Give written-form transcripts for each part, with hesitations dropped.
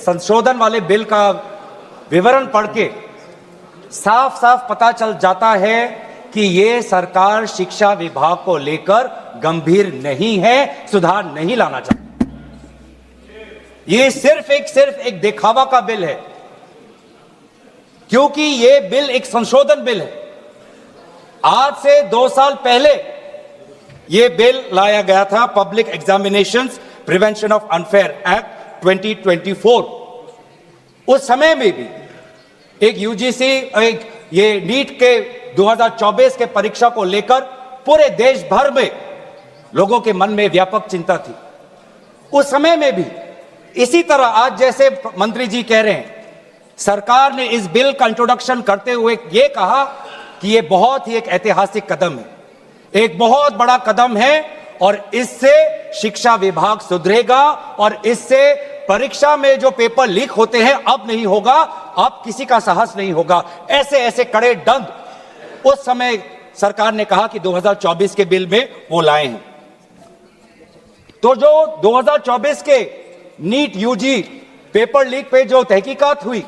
संशोधन वाले बिल का विवरण पढ़ के साफ साफ पता चल जाता है कि ये सरकार शिक्षा विभाग को लेकर गंभीर नहीं है, सुधार नहीं लाना चाहती। ये सिर्फ एक दिखावा का बिल है, क्योंकि ये बिल एक संशोधन बिल है। आज से 2 साल पहले ये बिल लाया गया था, public examinations prevention of unfair act 2024। उस समय में भी एक यूजीसी ये नीट के 2024 के परीक्षा को लेकर पूरे देश भर में लोगों के मन में व्यापक चिंता थी। उस समय में भी इसी तरह आज जैसे मंत्री जी कह रहे हैं, सरकार ने इस बिल का इंट्रोडक्शन करते हुए यह कहा कि यह बहुत ही एक ऐतिहासिक कदम है, एक बहुत बड़ा कदम है और इससे शिक्षा विभाग सुधरेगा और इससे परीक्षा में जो पेपर लीक होते हैं अब नहीं होगा, अब किसी का साहस नहीं होगा। ऐसे कड़े दंड उस समय सरकार ने कहा कि 2024 के बिल में वो लाए हैं। तो जो 2024 के नीट यूजी पेपर लीक पे जो तहकीकात हुई,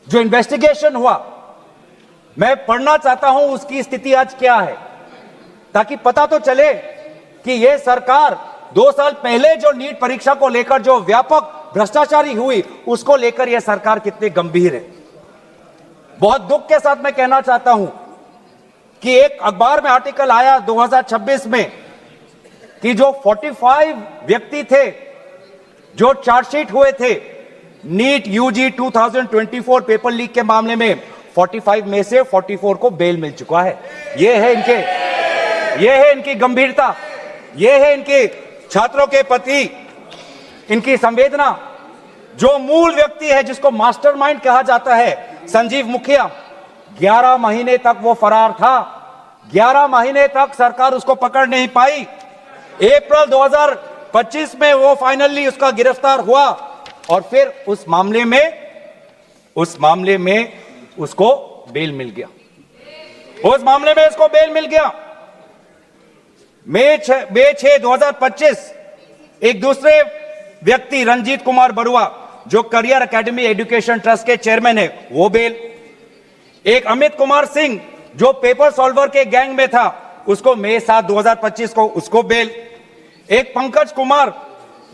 जो इन्वेस्टिगेशन हुआ, मैं पढ़ना चाहता हूं उसकी स्थिति आज क्या है, ताकि पता तो चले कि यह सरकार 2 साल पहले जो नीट परीक्षा को लेकर जो व्यापक भ्रष्टाचारी हुई, उसको लेकर यह सरकार कितनी गंभीर है। बहुत दुख के साथ मैं कहना चाहता हूं कि एक अखबार में आर्टिकल आया 2026 में कि जो 45 व्यक्ति थे जो चार्जशीट हुए थे नीट यूजी 2024 पेपर लीक के मामले में, 45 में से 44 को बेल मिल चुका है। यह है इनकी गंभीरता, यह है इनके छात्रों के प्रति इनकी संवेदना। जो मूल व्यक्ति है जिसको मास्टरमाइंड कहा जाता है, संजीव मुखिया, 11 महीने तक वो फरार था, 11 महीने तक सरकार उसको पकड़ नहीं पाई। अप्रैल 2025 में वो फाइनली उसका गिरफ्तार हुआ और फिर उस मामले में उसको बेल मिल गया। उस मामले में उसको बेल मिल गया। मई 6, 2025 एक दूसरे व्यक्ति रंजीत कुमार बरुआ जो करियर एकेडमी एजुकेशन ट्रस्ट के चेयरमैन है, वो बेल। एक अमित कुमार सिंह जो पेपर सॉल्वर के गैंग में था, उसको मई 7, 2025 को उसको बेल। एक पंकज कुमार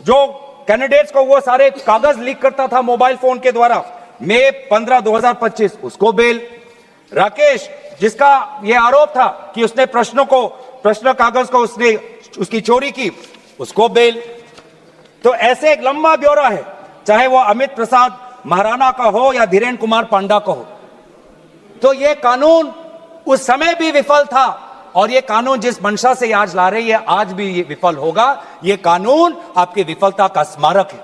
जो कैंडिडेट्स को वो सारे कागज लीक करता था मोबाइल फोन के द्वारा, मई 15, 2025 उसको बेल। राकेश जिसका यह आरोप था कि उसने प्रश्न कागज को उसकी चोरी की, उसको बेल। तो ऐसे एक लंबा ब्यौरा है, चाहे वो अमित प्रसाद महाराणा का हो या धीरेन्द्र कुमार पांडा का हो। तो ये कानून उस समय भी विफल था और ये कानून जिस मंशा से आज ला रही है, आज भी ये विफल होगा। ये कानून आपकी विफलता का स्मारक है,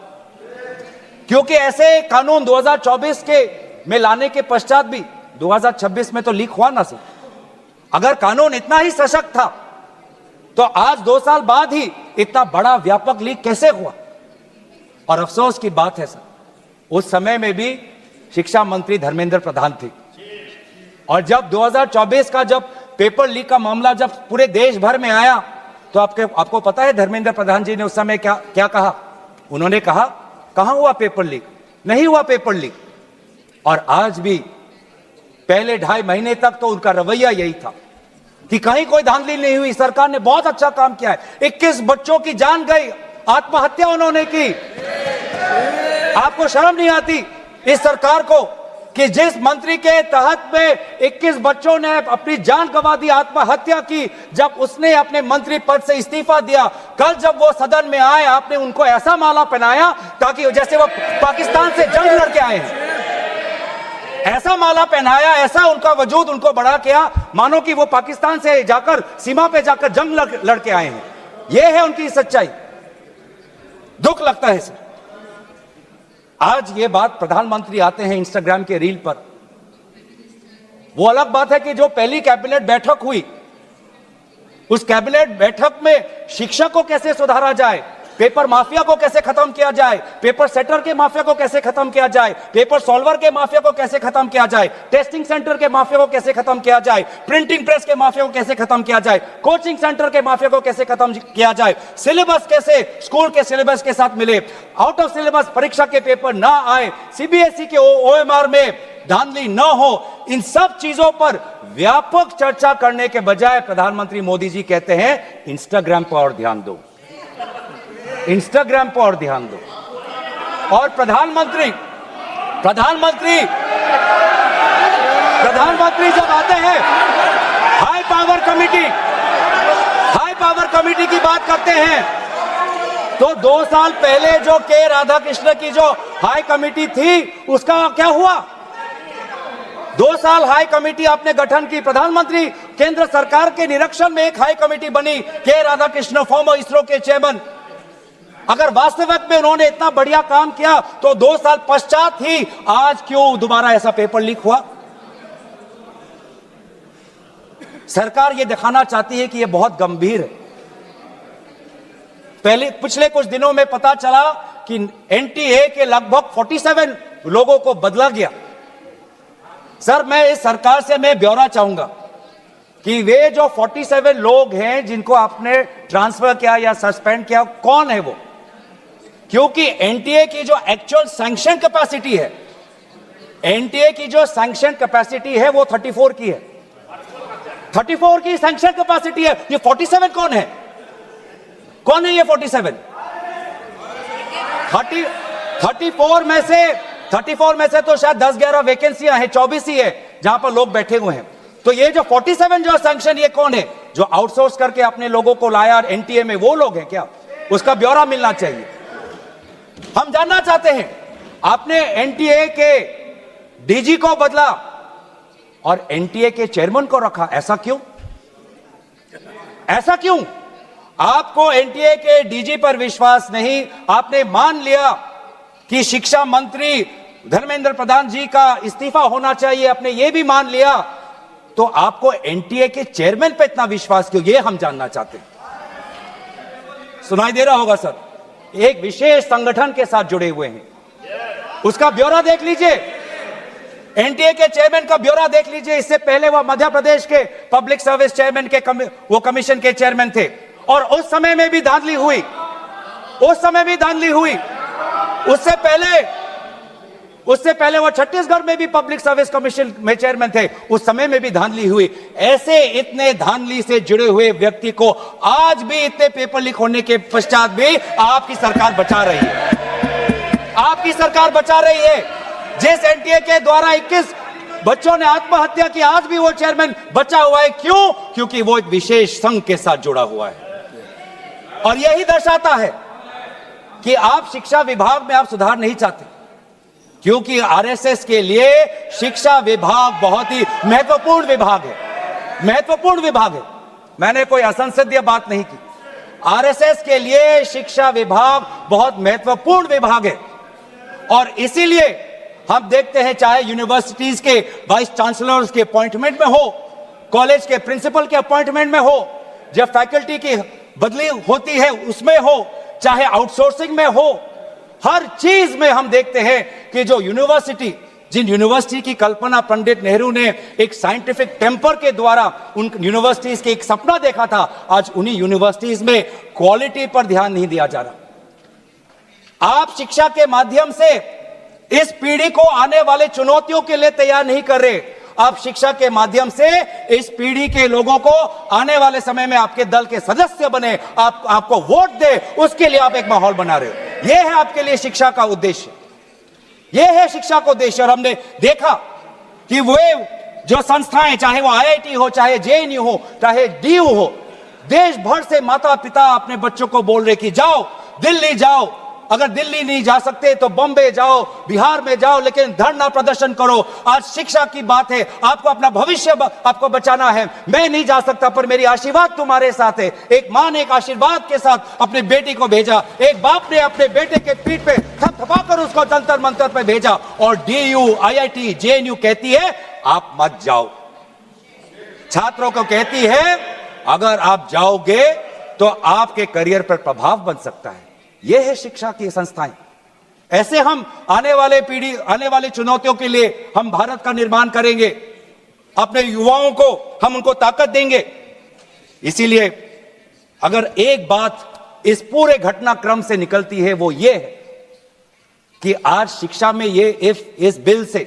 क्योंकि ऐसे कानून 2024 के में लाने के पश्चात भी 2026 में तो लीक हुआ ना सर। अगर कानून इतना ही सशक्त था तो आज 2 साल बाद ही इतना बड़ा व्यापक लीक कैसे हुआ। और अफसोस की बात है सर, उस समय में भी शिक्षा मंत्री धर्मेंद्र प्रधान थे और जब 2024 का जब पेपर लीक का मामला जब पूरे देश भर में आया तो आपको पता है धर्मेंद्र प्रधान जी ने उस समय क्या कहा? उन्होंने कहा कहां हुआ पेपर लीक, नहीं हुआ पेपर लीक। और आज भी पहले 2.5 महीने तक तो उनका रवैया यही था कि कहीं कोई धांधली नहीं हुई, सरकार ने बहुत अच्छा काम किया है। 21 बच्चों की जान गई, आत्महत्या उन्होंने की। आपको शर्म नहीं आती इस सरकार को कि जिस मंत्री के तहत में 21 बच्चों ने अपनी जान गंवा दी, आत्महत्या की, जब उसने अपने मंत्री पद से इस्तीफा दिया, कल जब वो सदन में आए आपने उनको ऐसा माला पहनाया ताकि जैसे वो पाकिस्तान से जंग लड़के आए हैं, ऐसा माला पहनाया, ऐसा उनका वजूद उनको बढ़ा किया मानो कि वो पाकिस्तान से जाकर सीमा पे जाकर जंग लड़के आए हैं। ये है उनकी सच्चाई। दुख लगता है सर। आज ये बात प्रधानमंत्री आते हैं इंस्टाग्राम के रील पर, वो अलग बात है कि जो पहली कैबिनेट बैठक हुई, उस कैबिनेट बैठक में शिक्षा को कैसे सुधारा जाए, पेपर माफिया को कैसे खत्म किया जाए, पेपर सेटर के माफिया को कैसे खत्म किया जाए, पेपर सॉल्वर के माफिया को कैसे खत्म किया जाए, टेस्टिंग सेंटर के माफिया को कैसे खत्म किया जाए, प्रिंटिंग प्रेस के माफिया को कैसे खत्म किया जाए, कोचिंग सेंटर के माफिया को कैसे खत्म किया जाए, सिलेबस कैसे स्कूल के सिलेबस के साथ मिले, आउट ऑफ सिलेबस परीक्षा के पेपर ना आए, सीबीएसई के ओएमआर में धांधली न हो, इन सब चीजों पर व्यापक चर्चा करने के बजाय प्रधानमंत्री मोदी जी कहते हैं इंस्टाग्राम पर और ध्यान दो, इंस्टाग्राम पर और ध्यान दो। और प्रधानमंत्री जब आते हैं हाई पावर कमेटी की बात करते हैं, तो 2 साल पहले जो के राधाकृष्ण की जो हाई कमेटी थी उसका क्या हुआ? 2 साल हाई कमेटी आपने गठन की, प्रधानमंत्री केंद्र सरकार के निरीक्षण में एक हाई कमेटी बनी, के राधाकृष्ण फॉर्मर इसरो के चेयरमैन। अगर वास्तविक में उन्होंने इतना बढ़िया काम किया तो 2 साल पश्चात ही आज क्यों दोबारा ऐसा पेपर लीक हुआ? सरकार यह दिखाना चाहती है कि यह बहुत गंभीर है। पिछले कुछ दिनों में पता चला कि एनटीए के लगभग 47 लोगों को बदला गया। सर, मैं इस सरकार से मैं ब्यौरा चाहूंगा कि वे जो 47 लोग हैं जिनको आपने ट्रांसफर किया या सस्पेंड किया, कौन है वो? क्योंकि एनटीए की जो एक्चुअल सैंक्शन कैपेसिटी है, एनटीए की जो सैंक्शन कैपेसिटी है वो 34 की है, 34 की सैंक्शन कैपेसिटी है। ये 47 कौन है? कौन है ये 47? 34 में से तो शायद 10-11 वैकेंसियां हैं, 24 ही है जहां पर लोग बैठे हुए हैं। तो ये जो 47 जो सैंक्शन, ये कौन है? जो आउटसोर्स करके अपने लोगों को लाया एनटीए में, वो लोग हैं क्या? उसका ब्यौरा मिलना चाहिए। हम जानना चाहते हैं, आपने एनटीए के डीजी को बदला और एनटीए के चेयरमैन को रखा, ऐसा क्यों? ऐसा क्यों? आपको एनटीए के डीजी पर विश्वास नहीं, आपने मान लिया कि शिक्षा मंत्री धर्मेंद्र प्रधान जी का इस्तीफा होना चाहिए, आपने यह भी मान लिया, तो आपको एनटीए के चेयरमैन पर इतना विश्वास क्यों? यह हम जानना चाहते हैं। सुनाई दे रहा होगा सर, एक विशेष संगठन के साथ जुड़े हुए हैं, उसका ब्यौरा देख लीजिए, एनटीए के चेयरमैन का ब्यौरा देख लीजिए। इससे पहले वह मध्य प्रदेश के पब्लिक सर्विस चेयरमैन के वो कमीशन के चेयरमैन थे, और उस समय में भी धांधली हुई, उससे पहले वो छत्तीसगढ़ में भी पब्लिक सर्विस कमीशन में चेयरमैन थे, उस समय में भी धांधली हुई। ऐसे इतने धांधली से जुड़े हुए व्यक्ति को आज भी इतने पेपर लीक होने के पश्चात भी आपकी सरकार बचा रही है, आपकी सरकार बचा रही है। जिस एनटीए के द्वारा 21 बच्चों ने आत्महत्या की, आज भी वो चेयरमैन बचा हुआ है। क्यों? क्योंकि वो एक विशेष संघ के साथ जुड़ा हुआ है। और यही दर्शाता है कि आप शिक्षा विभाग में आप सुधार नहीं चाहते, क्योंकि आरएसएस के लिए शिक्षा विभाग बहुत ही महत्वपूर्ण विभाग है, मैंने कोई असंसदीय बात नहीं की। आरएसएस के लिए शिक्षा विभाग बहुत महत्वपूर्ण विभाग है, और इसीलिए हम देखते हैं, चाहे यूनिवर्सिटीज के वाइस चांसलर्स के अपॉइंटमेंट में हो, कॉलेज के प्रिंसिपल के अपॉइंटमेंट में हो, जब फैकल्टी की बदली होती है उसमें हो, चाहे आउटसोर्सिंग में हो, हर चीज में हम देखते हैं कि जो जिन यूनिवर्सिटी की कल्पना पंडित नेहरू ने एक साइंटिफिक टेम्पर के द्वारा उन यूनिवर्सिटीज के एक सपना देखा था, आज उन्हीं यूनिवर्सिटीज में क्वालिटी पर ध्यान नहीं दिया जा रहा। आप शिक्षा के माध्यम से इस पीढ़ी को आने वाले चुनौतियों के लिए तैयार नहीं कर रहे, आप शिक्षा के माध्यम से इस पीढ़ी के लोगों को आने वाले समय में आपके दल के सदस्य बने, आपको वोट दे, उसके लिए आप एक माहौल बना रहे हो। यह है आपके लिए शिक्षा का उद्देश्य, यह है शिक्षा का उद्देश्य। और हमने देखा कि वे जो संस्थाएं, चाहे वो आईआईटी हो, चाहे जेएनयू हो, चाहे डीयू हो, देश भर से माता पिता अपने बच्चों को बोल रहे कि जाओ दिल्ली जाओ, अगर दिल्ली नहीं जा सकते तो बॉम्बे जाओ, बिहार में जाओ, लेकिन धरना प्रदर्शन करो। आज शिक्षा की बात है, आपको अपना भविष्य आपको बचाना है। मैं नहीं जा सकता, पर मेरी आशीर्वाद तुम्हारे साथ है। एक मां ने एक आशीर्वाद के साथ अपनी बेटी को भेजा, एक बाप ने अपने बेटे के पीठ पे थपथपा कर उसको जंतर मंतर पे भेजा, और डीयू, आईआईटी, जेएनयू कहती है आप मत जाओ। छात्रों को कहती है अगर आप जाओगे तो आपके करियर पर प्रभाव बन सकता है। ये है शिक्षा की संस्थाएं। ऐसे हम आने वाले चुनौतियों के लिए हम भारत का निर्माण करेंगे, अपने युवाओं को हम उनको ताकत देंगे। इसीलिए अगर एक बात इस पूरे घटनाक्रम से निकलती है वो ये है कि आज शिक्षा में ये इस बिल से,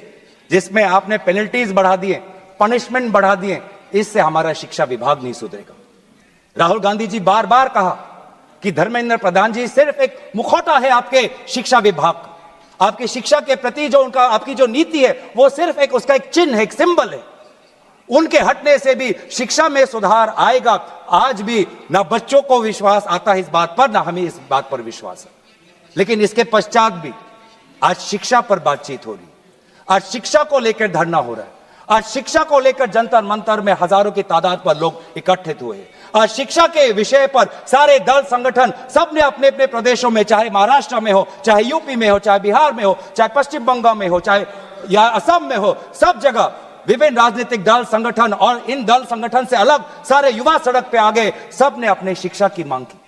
जिसमें आपने पेनल्टीज बढ़ा दिए, पनिशमेंट बढ़ा दिए, इससे हमारा शिक्षा विभाग नहीं सुधरेगा। राहुल गांधी जी बार बार कहा कि धर्मेंद्र प्रधान जी सिर्फ एक मुखौटा है आपके शिक्षा विभाग का, आपकी शिक्षा के प्रति जो उनका आपकी जो नीति है वो सिर्फ एक उसका एक चिन्ह है, एक सिंबल है। उनके हटने से भी शिक्षा में सुधार आएगा। आज भी ना बच्चों को विश्वास आता है इस बात पर, ना हमें इस बात पर विश्वास है। लेकिन इसके पश्चात भी आज शिक्षा पर बातचीत हो रही है, आज शिक्षा को लेकर धरना हो रहा है, आज शिक्षा को लेकर जंतर मंतर में हजारों की तादाद पर लोग इकट्ठित हुए हैं। आज शिक्षा के विषय पर सारे दल संगठन सबने अपने अपने प्रदेशों में, चाहे महाराष्ट्र में हो, चाहे यूपी में हो, चाहे बिहार में हो, चाहे पश्चिम बंगाल में हो, चाहे या असम में हो, सब जगह विभिन्न राजनीतिक दल संगठन और इन दल संगठन से अलग सारे युवा सड़क पे आ गए। सबने अपने शिक्षा की मांग की।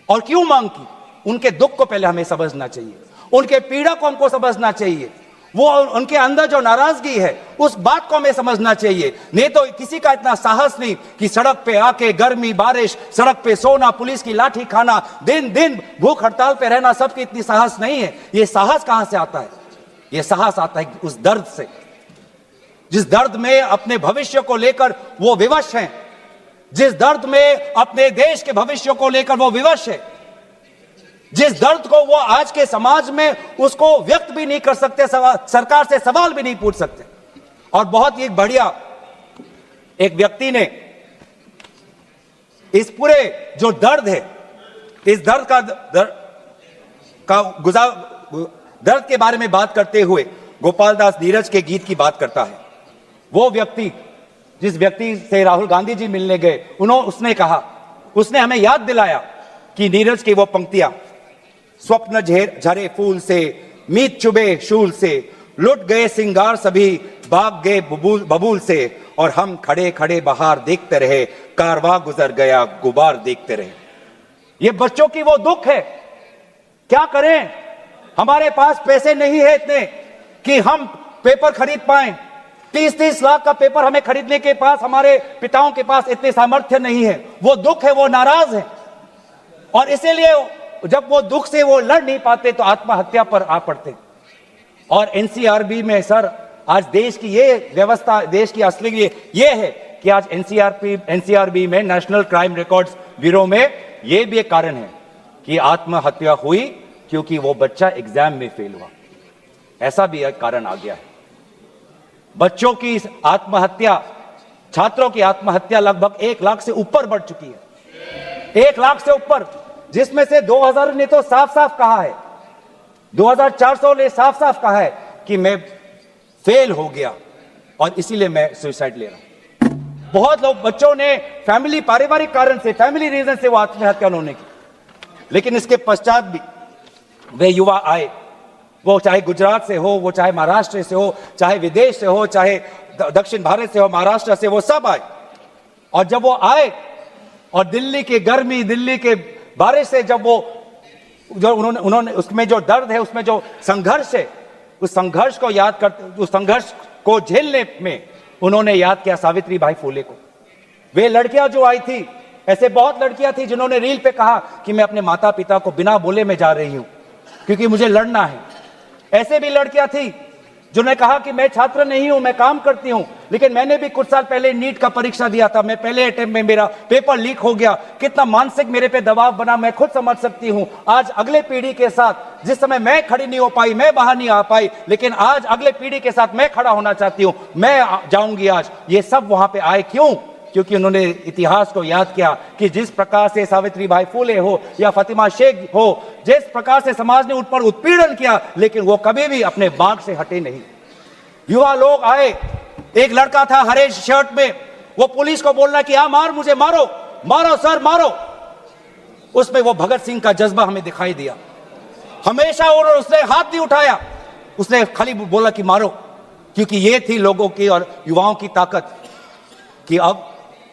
और क्यों मांग की? उनके दुख को पहले हमें समझना चाहिए, उनके पीड़ा को हमको समझना चाहिए, वो उनके अंदर जो नाराजगी है उस बात को हमें समझना चाहिए। नहीं तो किसी का इतना साहस नहीं कि सड़क पे आके गर्मी बारिश, सड़क पे सोना, पुलिस की लाठी खाना, दिन दिन भूख हड़ताल पे रहना, सबकी इतनी साहस नहीं है। ये साहस कहां से आता है? ये साहस आता है उस दर्द से, जिस दर्द में अपने भविष्य को लेकर वो विवश हैं, जिस दर्द में अपने देश के भविष्य को लेकर वो विवश है, जिस दर्द को वो आज के समाज में उसको व्यक्त भी नहीं कर सकते, सरकार से सवाल भी नहीं पूछ सकते। और बहुत ही बढ़िया एक व्यक्ति ने इस पूरे जो दर्द है, इस दर्द के बारे में बात करते हुए गोपाल दास नीरज के गीत की बात करता है। वो व्यक्ति, जिस व्यक्ति से राहुल गांधी जी मिलने गए, उसने कहा, उसने हमें याद दिलाया कि नीरज की वो पंक्तियां, स्वप्न झरे फूल से, मीत चुबे शूल से, लुट गए सिंगार सभी, भाग गए बबूल से, और हम खड़े खड़े बाहर देखते रहे, कारवां गुजर गया गुबार देखते रहे। ये बच्चों की वो दुख है। क्या करें? हमारे पास पैसे नहीं है इतने कि हम पेपर खरीद पाएं। 30-30 लाख का पेपर हमें खरीदने के पास, हमारे पिताओं के पास इतने सामर्थ्य नहीं है। वो दुख है, वो नाराज है, और इसीलिए जब वो दुख से वो लड़ नहीं पाते तो आत्महत्या पर आ पड़ते। और एनसीआरबी में सर, आज देश की ये व्यवस्था, देश की असली ये है कि आज एनसीआरबी में, नेशनल क्राइम रिकॉर्ड्स ब्यूरो में, ये भी एक कारण है कि आत्महत्या हुई क्योंकि वो बच्चा एग्जाम में फेल हुआ। ऐसा भी एक कारण आ गया है। बच्चों की आत्महत्या, छात्रों की आत्महत्या लगभग 1 लाख से ऊपर बढ़ चुकी है। 1 लाख से ऊपर, जिसमें से 2000 ने तो साफ साफ कहा है, 2400 ने साफ साफ कहा है कि मैं फेल हो गया और इसीलिए मैं सुसाइड ले रहा हूं। बहुत लोग, बच्चों ने पारिवारिक कारण से, फैमिली रीजन से वो आत्महत्या उन्होंने की। लेकिन इसके पश्चात भी वे युवा आए, वो चाहे गुजरात से हो, वो चाहे महाराष्ट्र से हो, चाहे विदेश से हो, चाहे दक्षिण भारत से हो, महाराष्ट्र से, वो सब आए। और जब वो आए और दिल्ली की गर्मी, दिल्ली के बारिश से जब वो जो उन्होंने उसमें जो दर्द है, उसमें जो संघर्ष है, उस संघर्ष को याद करते, उस संघर्ष को झेलने में उन्होंने याद किया सावित्री बाई फुले को। वे लड़कियां जो आई थी, ऐसे बहुत लड़कियां थी जिन्होंने रील पे कहा कि मैं अपने माता पिता को बिना बोले में जा रही हूं क्योंकि मुझे लड़ना है। ऐसे भी लड़कियां थी जिन्होंने कहा कि मैं छात्र नहीं हूं, मैं काम करती हूं, लेकिन मैंने भी कुछ साल पहले नीट का परीक्षा दिया था, मैं पहले अटेम्प्ट में मेरा पेपर लीक हो गया, कितना मानसिक मेरे पे दबाव बना मैं खुद समझ सकती हूं। आज अगले पीढ़ी के साथ, जिस समय मैं खड़ी नहीं हो पाई, मैं बाहर नहीं आ पाई, लेकिन आज अगले पीढ़ी के साथ मैं खड़ा होना चाहती हूं, मैं जाऊंगी आज। ये सब वहां पे आए क्यों? क्योंकि उन्होंने इतिहास को याद किया कि जिस प्रकार से सावित्री बाई फुले हो या फातिमा शेख हो, जिस प्रकार से समाज ने उन पर उत्पीड़न किया, लेकिन वो कभी भी अपने बाग से हटे नहीं। युवा लोग आए, एक लड़का था हरे शर्ट में, वो पुलिस को बोल रहा कि हाँ मार, मुझे मारो, मारो सर मारो। उसमें वो भगत सिंह का जज्बा हमें दिखाई दिया। हमेशा उसने हाथ नहीं उठाया, उसने खाली बोला कि मारो, क्योंकि ये थी लोगों की और युवाओं की ताकत कि अब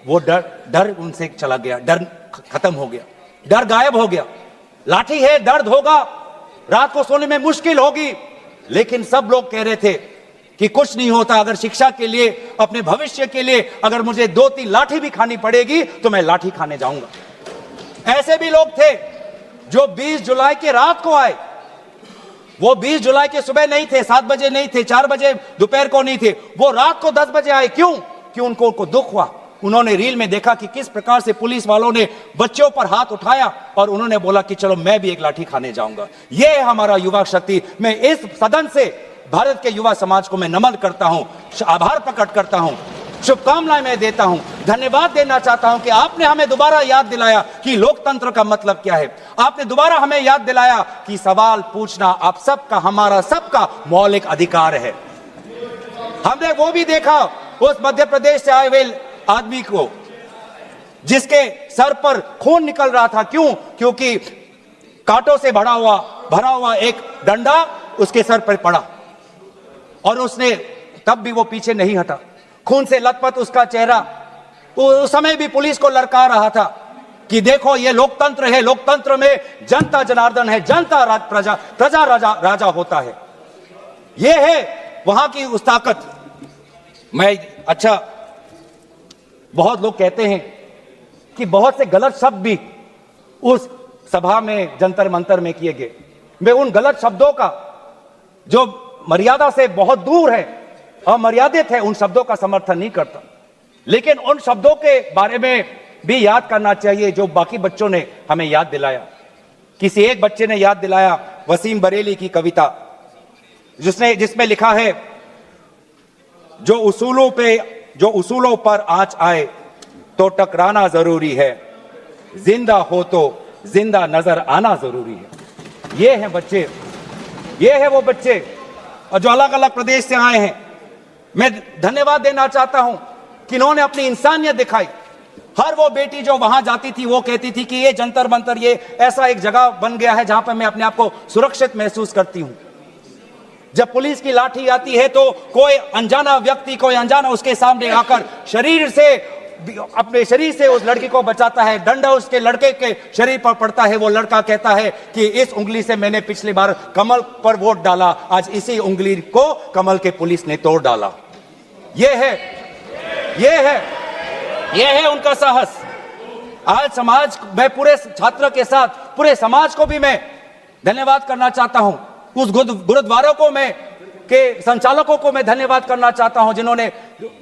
वो डर उनसे चला गया, डर खत्म हो गया, डर गायब हो गया। लाठी है, दर्द होगा, रात को सोने में मुश्किल होगी, लेकिन सब लोग कह रहे थे कि कुछ नहीं होता, अगर शिक्षा के लिए, अपने भविष्य के लिए अगर मुझे 2-3 लाठी भी खानी पड़ेगी तो मैं लाठी खाने जाऊंगा। ऐसे भी लोग थे जो 20 जुलाई के रात को आए। वो 20 जुलाई के सुबह नहीं थे, 7 बजे नहीं थे, 4 बजे दोपहर को नहीं थे, वो रात को 10 बजे आए। क्यों? क्यों? उनको दुख हुआ। उन्होंने रील में देखा कि किस प्रकार से पुलिस वालों ने बच्चों पर हाथ उठाया और उन्होंने बोला कि चलो मैं भी एक लाठी खाने जाऊंगा। यह है हमारा युवा शक्ति। मैं इस सदन से भारत के युवा समाज को मैं नमन करता हूं, आभार प्रकट करता हूं, शुभकामनाएं मैं देता हूं, धन्यवाद देना चाहता हूं कि आपने हमें दोबारा याद दिलाया कि लोकतंत्र का मतलब क्या है। आपने दोबारा हमें याद दिलाया कि सवाल पूछना आप सबका, हमारा सबका मौलिक अधिकार है। हमने वो भी देखा उस मध्य प्रदेश से आए हुए आदमी को जिसके सर पर खून निकल रहा था। क्यों? क्योंकि कांटों से भरा हुआ एक डंडा उसके सर पर पड़ा और उसने तब भी वो पीछे नहीं हटा। खून से लथपथ उसका चेहरा। उस समय भी पुलिस को ललका रहा था कि देखो ये लोकतंत्र है, लोकतंत्र में जनता जनार्दन है, जनता प्रजा राजा होता है। ये है वहां की उस ताकत। बहुत लोग कहते हैं कि बहुत से गलत शब्द भी उस सभा में, जंतर मंतर में किए गए। मैं उन गलत शब्दों का, जो मर्यादा से बहुत दूर है, अमर्यादित है, उन शब्दों का समर्थन नहीं करता, लेकिन उन शब्दों के बारे में भी याद करना चाहिए जो बाकी बच्चों ने हमें याद दिलाया। किसी एक बच्चे ने याद दिलाया वसीम बरेली की कविता, जिसमें लिखा है, जो उसूलों पर आंच आए तो टकराना जरूरी है, जिंदा हो तो जिंदा नजर आना जरूरी है। ये हैं बच्चे, ये है वो बच्चे जो अलग अलग प्रदेश से आए हैं। मैं धन्यवाद देना चाहता हूं कि इन्होंने अपनी इंसानियत दिखाई। हर वो बेटी जो वहां जाती थी वो कहती थी कि ये जंतर मंतर, ये ऐसा एक जगह बन गया है जहां पर मैं अपने आप को सुरक्षित महसूस करती हूं। जब पुलिस की लाठी आती है तो कोई अनजाना व्यक्ति, कोई अनजाना उसके सामने आकर अपने शरीर से उस लड़की को बचाता है। डंडा उसके लड़के के शरीर पर पड़ता है। वो लड़का कहता है कि इस उंगली से मैंने पिछली बार कमल पर वोट डाला, आज इसी उंगली को कमल के पुलिस ने तोड़ डाला। ये है उनका साहस। आज समाज, मैं पूरे छात्र के साथ पूरे समाज को भी मैं धन्यवाद करना चाहता हूं। उस गुरुद्वारों को के संचालकों को मैं धन्यवाद करना चाहता हूं जिन्होंने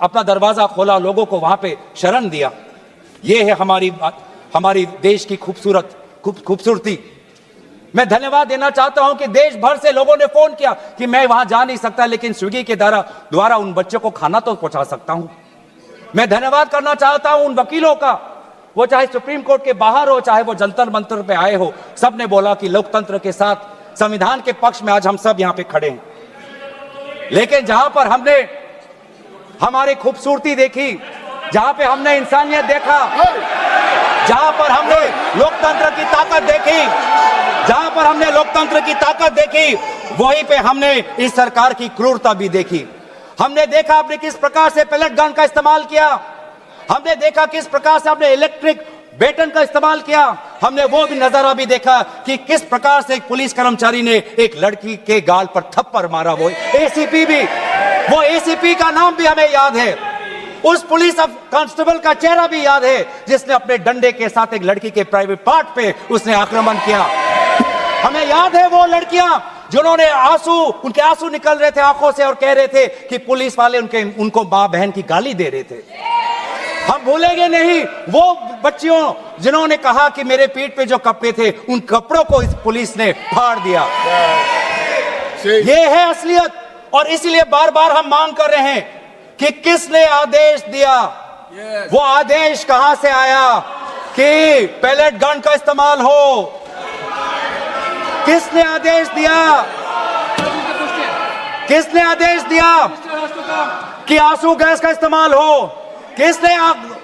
अपना दरवाजा खोला, लोगों को वहां पे शरण दिया। ये है हमारी देश की खूबसूरती। मैं धन्यवाद देना चाहता हूं कि देश भर से लोगों ने फोन किया कि मैं वहां जा नहीं सकता, लेकिन स्विगी के द्वारा उन बच्चों को खाना तो पहुंचा सकता हूं। मैं धन्यवाद करना चाहता हूं उन वकीलों का, वो चाहे सुप्रीम कोर्ट के बाहर हो, चाहे वो जंतर मंतर पे आए हो, सबने बोला कि लोकतंत्र के साथ, संविधान के पक्ष में आज हम सब यहां पे खड़े हैं। लेकिन जहां पर हमने हमारी खूबसूरती देखी, जहां पे हमने इंसानियत देखा, जहां पर हमने लोकतंत्र की ताकत देखी, वहीं पे हमने इस सरकार की क्रूरता भी देखी। हमने देखा आपने किस प्रकार से पैलेट गन का इस्तेमाल किया, हमने देखा किस प्रकार से आपने इलेक्ट्रिक बेटन का इस्तेमाल किया, हमने वो भी नजारा भी देखा कि किस प्रकार से एक पुलिस कर्मचारी ने एक लड़की के गाल पर थप्पड़ मारा। वो एसीपी का नाम भी हमें याद है, उस पुलिस कांस्टेबल का चेहरा भी याद है जिसने अपने डंडे के साथ एक लड़की के प्राइवेट पार्ट पे उसने आक्रमण किया। हमें याद है वो लड़कियां जिन्होंने उनके आंसू निकल रहे थे आंखों से और कह रहे थे कि पुलिस वाले उनको मां बहन की गाली दे रहे थे। हम भूलेंगे नहीं वो बच्चियों जिन्होंने कहा कि मेरे पीठ पे जो कपड़े थे उन कपड़ों को इस पुलिस ने फाड़ दिया। ये है असलियत। और इसीलिए बार बार हम मांग कर रहे हैं कि किसने आदेश दिया, वो आदेश कहां से आया कि पैलेट गन का इस्तेमाल हो? किसने आदेश दिया? किसने आदेश दिया कि आंसू गैस का इस्तेमाल हो? किसने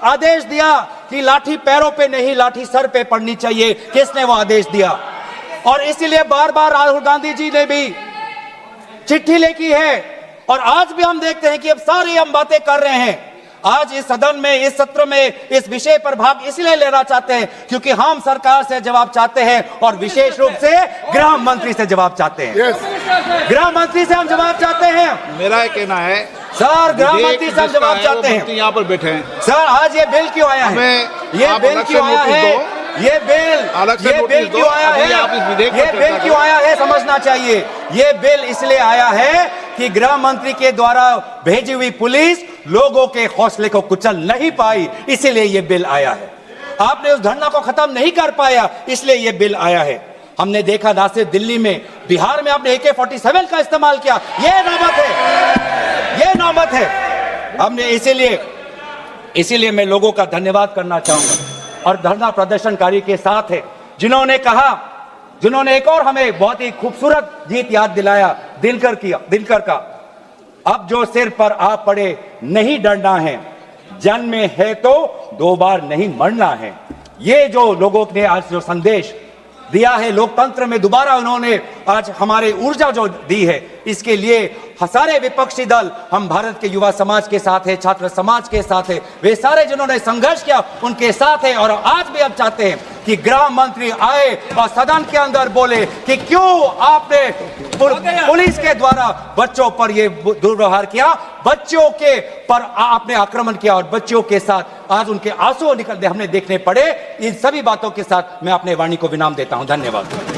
आदेश दिया कि लाठी पैरों पे नहीं, लाठी सर पे पड़नी चाहिए? किसने वो आदेश दिया? और इसीलिए बार बार राहुल गांधी जी ने भी चिट्ठी लिखी है और आज भी हम देखते हैं कि अब सारी हम बातें कर रहे हैं। आज इस सदन में, इस सत्र में इस विषय पर भाग इसलिए लेना चाहते हैं क्योंकि हम सरकार से जवाब चाहते हैं और विशेष रूप से गृह मंत्री से जवाब चाहते हैं। गृह मंत्री से हम जवाब चाहते हैं। मेरा कहना है सर, गृह मंत्री से हम जवाब चाहते हैं। यहाँ पर बैठे हैं सर, आज ये बिल क्यों आया है? ये बिल क्यों आया है? ये बिल क्यों आया है? ये बिल क्यों आया है समझना चाहिए। ये बिल इसलिए आया है कि गृह मंत्री के द्वारा भेजी हुई पुलिस लोगों के हौसले को कुचल नहीं पाई, इसीलिए ये बिल आया है। आपने उस धरना को खत्म नहीं कर पाया, इसलिए ये बिल आया है। हमने देखा ना सिर्फ दिल्ली में, बिहार में आपने AK-47 का इस्तेमाल किया। ये नौबत है, ये नौबत है। हमने इसीलिए मैं लोगों का धन्यवाद करना चाहूंगा और धरना प्रदर्शनकारी के साथ है जिन्होंने एक और हमें बहुत ही खूबसूरत गीत याद दिलाया, दिनकर का। अब जो सिर पर आ पड़े नहीं डरना है, जन्म में है तो 2 बार नहीं मरना है। ये जो लोगों ने आज जो संदेश दिया है लोकतंत्र में, दोबारा उन्होंने आज हमारे ऊर्जा जो दी है, इसके लिए सारे विपक्षी दल, हम भारत के युवा समाज के साथ है, छात्र समाज के साथ है, वे सारे जिन्होंने संघर्ष किया उनके साथ है। और आज भी हम चाहते हैं कि गृह मंत्री आए और सदन के अंदर बोले कि क्यों आपने पुलिस के द्वारा बच्चों पर यह दुर्व्यवहार किया, बच्चों के पर आपने आक्रमण किया और बच्चों के साथ आज उनके आंसू निकलते हमने देखने पड़े। इन सभी बातों के साथ मैं अपने वाणी को विराम देता हूं। धन्यवाद।